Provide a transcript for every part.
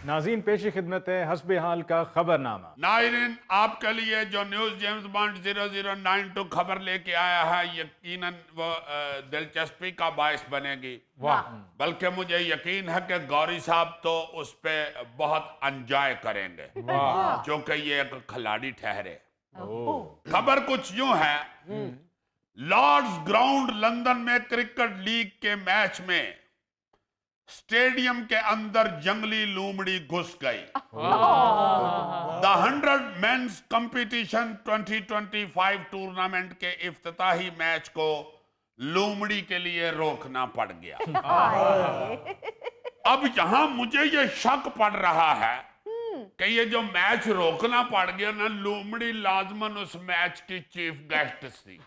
नाज़रीन पेश खिदमत है हस्बे हाल का खबरनामा। नाज़रीन, आपके लिए जो न्यूज़ जेम्स बॉन्ड 0092 खबर लेके आया है यकीनन वो दिलचस्पी का बायस बनेगी। वाह। बल्कि मुझे यकीन है कि गौरी साहब तो उस पे बहुत एंजॉय करेंगे, क्योंकि ये एक खिलाड़ी ठहरे। खबर कुछ यूं है, लॉर्ड्स ग्राउंड लंदन में क्रिकेट लीग के मैच में स्टेडियम के अंदर जंगली लोमड़ी घुस गई। द 100 मेंस कंपटीशन 2025 टूर्नामेंट के इफ्तिताही मैच को लोमड़ी के लिए रोकना पड़ गया। अब यहां मुझे ये शक पड़ रहा है कि ये जो मैच रोकना पड़ गया ना, लोमड़ी लाजमन उस मैच की चीफ गेस्ट थी।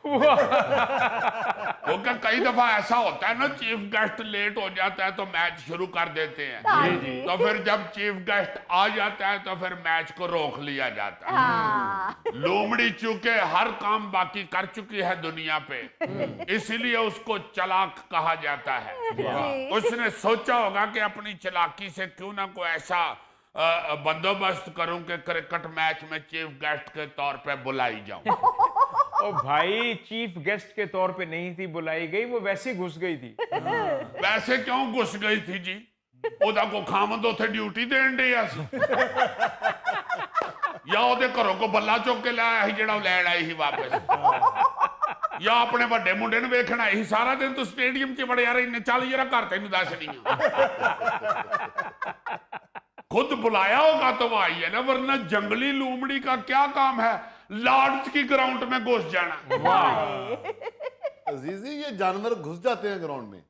क्योंकि कई दफा ऐसा होता है ना, चीफ गेस्ट लेट हो जाता है तो मैच शुरू कर देते हैं। तो फिर जब चीफ गेस्ट आ जाता है तो फिर मैच को रोक लिया जाता है। लोमड़ी चूंकि हर काम बाकी कर चुकी है दुनिया पे, इसीलिए उसको चालाक कहा जाता है। उसने सोचा होगा कि अपनी चालाकी से क्यों ना कोई ऐसा बंदोबस्त करूं कि क्रिकेट मैच में चीफ गेस्ट के तौर पे बुलाई जाऊं। ओ भाई, चीफ गेस्ट के तौर पे नहीं थी बुलाई गई, वो वैसे घुस गई थी। वैसे क्यों घुस गई थी जी? ओदा को खामद उथे ड्यूटी देन दे या ओदे घरों को बल्ला चुक के लाया ही जेड़ा लैण आई ही वापस, या अपने बड़े मुंडे नूं वेखण आई ही। सारा दिन तो स्टेडियम च बड़े यार, इन्ने चल जरा घर तेनूं दस नहीं खुद बुलाया होगा तो वो आई है ना, वरना जंगली लोमड़ी का क्या काम है लॉर्ड्स की ग्राउंड में घुस जाना। अजीजी, ये जानवर घुस जाते हैं ग्राउंड में।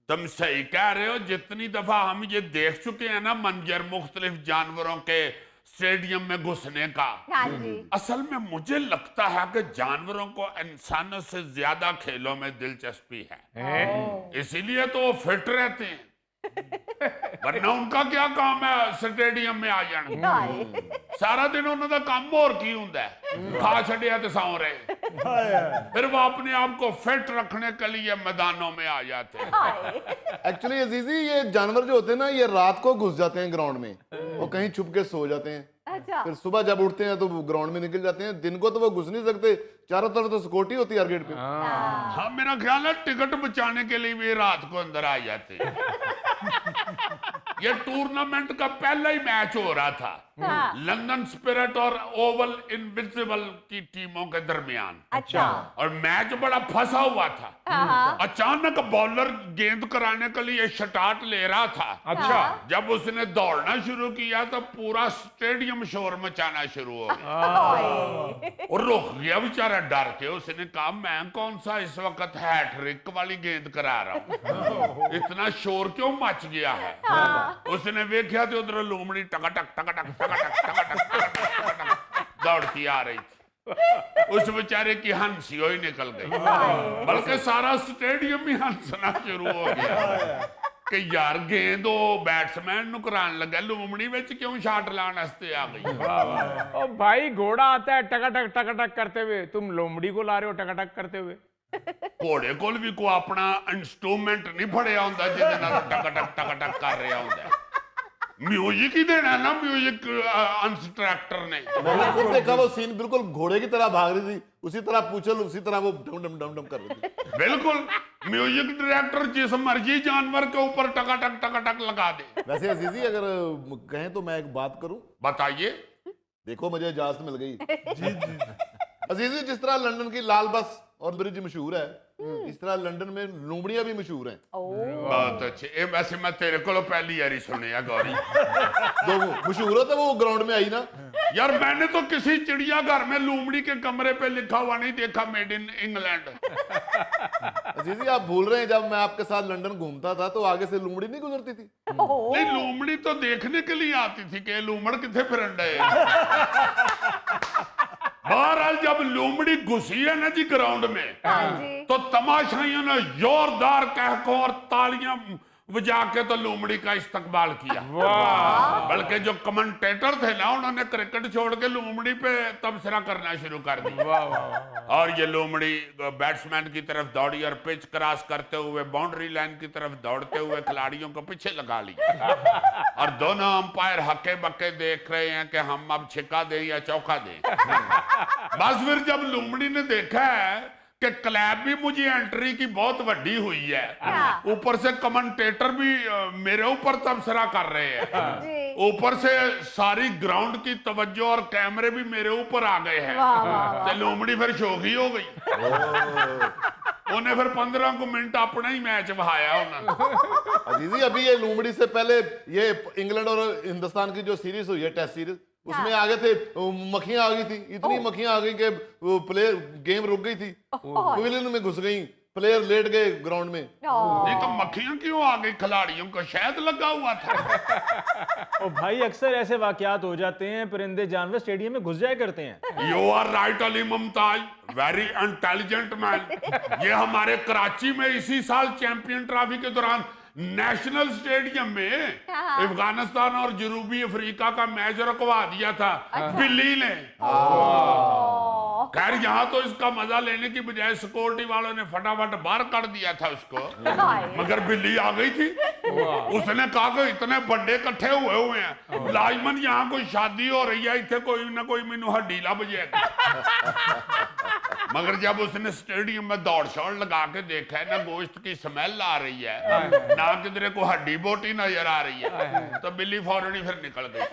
तुम सही कह रहे हो। जितनी दफा हम ये देख चुके हैं ना मंजर मुख्तलिफ जानवरों के स्टेडियम में घुसने का, असल में मुझे लगता है कि जानवरों को इंसानों से ज्यादा खेलों में दिलचस्पी है, इसीलिए तो वो फिट रहते हैं। वरना उनका क्या काम है स्टेडियम में आ जाना? सारा दिन उन्होंने काम और की हुंदा है, खा छड़िया तो सौ रहे, फिर वो अपने आप को फिट रखने के लिए मैदानों में आ जाते हैं। एक्चुअली अजीजी, ये जानवर जो होते हैं ना, ये रात को घुस जाते हैं ग्राउंड में, वो कहीं छुप के सो जाते हैं। फिर सुबह जब उठते हैं तो वो ग्राउंड में निकल जाते हैं। दिन को तो वो घुस नहीं सकते, चारों तरफ तो सिक्योरिटी होती है हर गेट पे। हाँ, मेरा ख्याल है टिकट बचाने के लिए भी रात को अंदर आ जाते हैं। ये टूर्नामेंट का पहला ही मैच हो रहा था लंदन स्पिरिट और ओवल इनविजिबल की टीमों के दरमियान। अच्छा। और मैच बड़ा फंसा हुआ था। अचानक बॉलर गेंद कराने के लिए शटाट ले रहा था। अच्छा। जब उसने दौड़ना शुरू किया तो पूरा स्टेडियम शोर मचाना शुरू हो गया और रुक गया बेचारा डर के। उसने कहा, मैं कौन सा इस वक्त हैट्रिक वाली गेंद करा रहा हूं, इतना शोर क्यों मच गया है? उसने देखा तो उधर लोमड़ी टकाटक टकाटक टकाटक टकाटक टकाटक दौड़ती आ रही थी। उस बेचारे की हंसी ही निकल गई, बल्कि सारा स्टेडियम ही हंसना शुरू हो गया कि यार गेंद बैट्समैन नु करान लगा, लोमड़ी विच क्यों शॉट लाने वास्ते आ गई। ओ भाई, घोड़ा आता है टकाटक टकाटक करते हुए, तुम लोमड़ी को ला रहे हो टकाटक करते हुए। घोड़े कोल भी कोई अपना इंस्ट्रूमेंट नहीं फड़िया हुंदा जिहदे नाल टकाटक टकाटक कर रहा हुंदा। म्यूजिक ही देना ना, म्यूजिक इंस्ट्रक्टर ने। मैंने खुद देखा वो सीन, बिल्कुल घोड़े की तरह भाग रही थी, उसी तरह पूछल, उसी तरह वो डम डम डम डम कर रही थी। बिल्कुल, म्यूजिक डायरेक्टर जिस मर्जी जानवर के ऊपर टकाटक टकाटक लगा दे। वैसे अजीजी, अगर कहें तो मैं एक बात करूं। बताइए। देखो, मुझे इजाजत मिल गई। जी जी अजीजी, जिस तरह लंदन की लाल बस और ब्रिज मशहूर है, इस तरह लंदन में लोमड़ियां भी मशहूर हैं। बहुत अच्छे। ये वैसे मैं तेरे को पहली बार सुनिया गौरी। जो वो मशहूर होता है वो ग्राउंड में आई ना। यार, मैंने तो किसी चिड़ियाघर में लोमड़ी के कमरे पे लिखा हुआ नहीं देखा मेड इन इंग्लैंड। अजीजी, आप भूल रहे हैं, जब मैं आपके साथ लंदन घूमता था तो आगे से लोमड़ी नहीं गुजरती थी। नहीं, लोमड़ी तो देखने के लिए आती थी कि लोमड़ किथे फिरन डे। बहरहाल जब लोमड़ी घुसी है ना जी ग्राउंड में, तो तमाशाइयों ने जोरदार कहको और तालियां बजा के तो लोमड़ी का इस्तकबाल किया। बल्कि जो कमेंटेटर थे ना, उन्होंने क्रिकेट छोड़ के लोमड़ी पे तबसरा करना शुरू कर दिया। और ये लोमड़ी बैट्समैन की तरफ दौड़ी और पिच क्रॉस करते हुए बाउंड्री लाइन की तरफ दौड़ते हुए खिलाड़ियों को पीछे लगा लिया। और दोनों अंपायर हक्के बक्के देख रहे हैं कि हम अब छिक्का दें या चौका दें। बस फिर जब लोमड़ी ने देखा है कि क्लैप भी मुझे एंट्री की बहुत वड्डी हुई है, ऊपर से कमेंटेटर भी मेरे ऊपर तबसरा कर रहे हैं, ऊपर से सारी ग्राउंड की तवज्जो और कैमरे भी मेरे ऊपर आ गए हैं, तो लोमड़ी फिर शौकी हो गई। उन्हें फिर 15 मिनट अपना ही मैच बहाया उन्होंने। अजीजी, अभी ये लोमड़ी से पहले ये इंग्लैंड और हिंदुस्तान की जो सीरीज हुई है, टेस्ट सीरीज, उसमें आगे थे मक्खियां आ गई थी, इतनी मक्खियां आ गई कि प्लेयर गेम रुक गई थी, पवेलियन में घुस गई, प्लेयर लेट गए ग्राउंड में। नहीं तो मक्खियां क्यों आ गई? खिलाड़ियों को शायद लगा हुआ था। और भाई अक्सर ऐसे वाकयात हो जाते हैं, परिंदे जानवर स्टेडियम में घुस जाया करते हैं। You are right Ali Mumtaz, very intelligent man. ये हमारे कराची में इसी साल चैंपियन ट्रॉफी के दौरान नेशनल स्टेडियम में अफगानिस्तान और जनूबी अफ्रीका का मैच रुकवा दिया था बिल्ली ने। खैर यहाँ तो इसका मजा लेने की बजाय सिक्योरिटी वालों ने फटाफट बाहर कर दिया था उसको, मगर बिल्ली आ गई थी। उसने कहा कि इतने बड़े इकट्ठे हुए हैं, लाजमन यहाँ कोई शादी हो रही है, इतने कोई ना कोई मैनू हड्डीला बजेगा। मगर जब उसने स्टेडियम में दौड़ शौड़ लगा के देखा है ना, गोश्त की स्मेल आ रही है, ना किधरे को हड्डी बोटी नजर आ रही है, तो बिल्ली फौरन ही फिर निकल गई।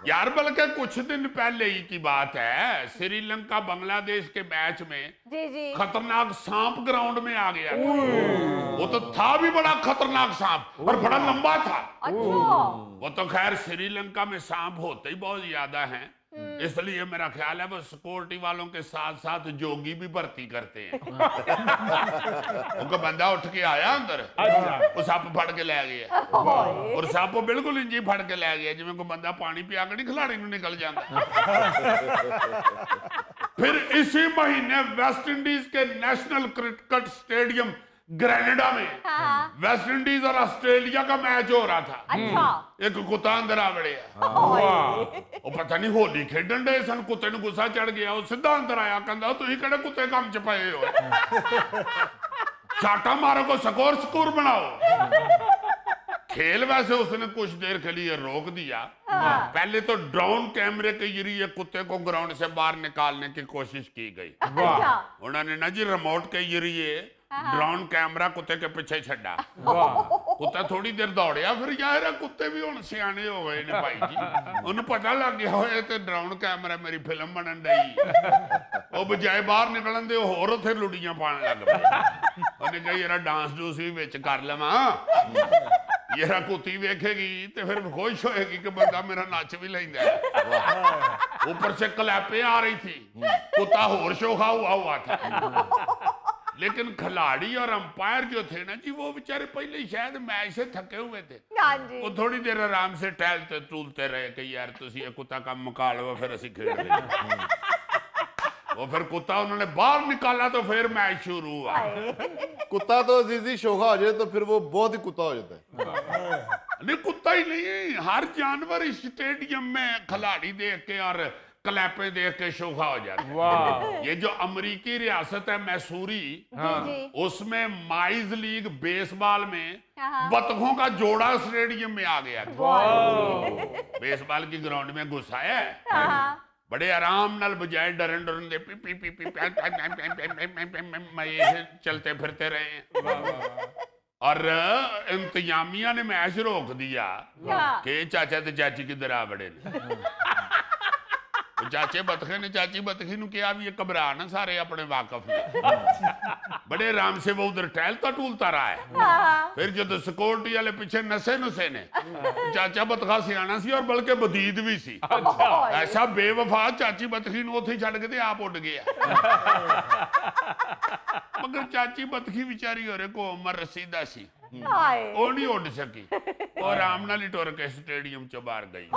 यार बल्कि कुछ दिन पहले ही की बात है, श्रीलंका बांग्लादेश के मैच में खतरनाक सांप ग्राउंड में आ गया था। वो तो था भी बड़ा खतरनाक सांप और बड़ा लंबा था। वो तो खैर श्रीलंका में सांप होते ही बहुत ज्यादा हैं, इसलिए मेरा ख्याल है वो सिक्योरिटी वालों के साथ साथ जोगी भी भर्ती करते हैं। उनका बंदा उठ के आया अंदर, वो सप फड़ के ले गया, और सप बिल्कुल इंजी फड़ के ले गया जिवें कोई बंदा पानी पिया के खिलाड़ी नूं निकल जाता। फिर इसी महीने वेस्ट इंडीज के नेशनल क्रिकेट स्टेडियम ग्रेनेडा में वेस्ट इंडीज और ऑस्ट्रेलिया का मैच हो रहा था। एक कुत्ता अंदर आ गया, वो पता नहीं होली खेडन डे सन, कुत्ते नूं गुस्सा चढ़ गया, वो सीधा अंदर आया, कहंदा तुसीं किहड़े कुत्ते काम च पए हो, चाटा मारो को स्कोर बनाओ। खेल वैसे उसने कुछ देर के लिए रोक दिया। पहले तो ड्रोन कैमरे के जरिए कुत्ते को ग्राउंड से बाहर निकालने की कोशिश की गई। उन्होंने ना जी रिमोट के जरिए ड्रोन कैमरा कुत्ते के पीछे छड़ा। कुत्ता थोड़ी देर दौड़िया, फिर यार कुत्ते भी हुण सियाणे हो गए ने भाई जी, उन्हें पता लग गया होए ते ड्रोन कैमरा मेरी फिल्म बनन डई। वो बजाय बाहर निकलन दे होर उत्थे लुड़ियां पाण लग पए। उन्हें कहा यार डांस डूस भी विच कर लवां, यार कुत्ती वेखेगी तो फिर खुश होएगी कि बंदा मेरा नच भी लेंदा है। ऊपर से क्लैपें आ रही थी, कुत्ता होर शोखा हुआ था। लेकिन खिलाड़ी और अंपायर जो थे ना जी, वो बेचारे पहले ही शायद मैच से थके हुए थे। वो थोड़ी देर आराम से टहलते टूलते रहे कि यार तुसी ये कुत्ता का मुका लो, फिर असी खेल लेंगे। वो फिर कुत्ता उन्होंने बाहर निकाला तो फिर मैच शुरू हुआ। कुत्ता तो अजीजी शोखा हो जाए तो फिर वो बहुत ही कुत्ता हो जाता है। नहीं कुत्ता ही नहीं, हर जानवर इस स्टेडियम में खिलाड़ी देख के और क्लैपे देख के शोखा हो जाता है। ये जो अमेरिकी रियासत है मैसूरी, उसमें माइज लीग बेसबॉल में बतखों का जोड़ा स्टेडियम में आ गया था। बेसबॉल की ग्राउंड में घुसा है, बड़े आराम नाल बजाय डरन डरन दे पी पी पी पी चलते फिरते रहे। और इंतजामिया ने मैच रोक दिया कि चाचा ते चाची किधर आ बड़े चाचे बतखे ने चाची बतखी नु कहा भी ये घबरा ना सारे अपने वाकफ में। बड़े आराम से वो उधर टहलता टूलता रहा है। फिर जो सिक्योरिटी वाले पीछे नशे नुसे ने, चाचा बतखा सियाना सी और बल्कि बदीद भी सी, ऐसा बेवफा चाची बतखी नु उथे छड़ के आप उड़ गया। मगर चाची बतखी बेचारी होरे को उम्र रसीदा सी, वो नहीं उड़ सकी और आराम नाल ही टुर के स्टेडियम चो बाहर गई।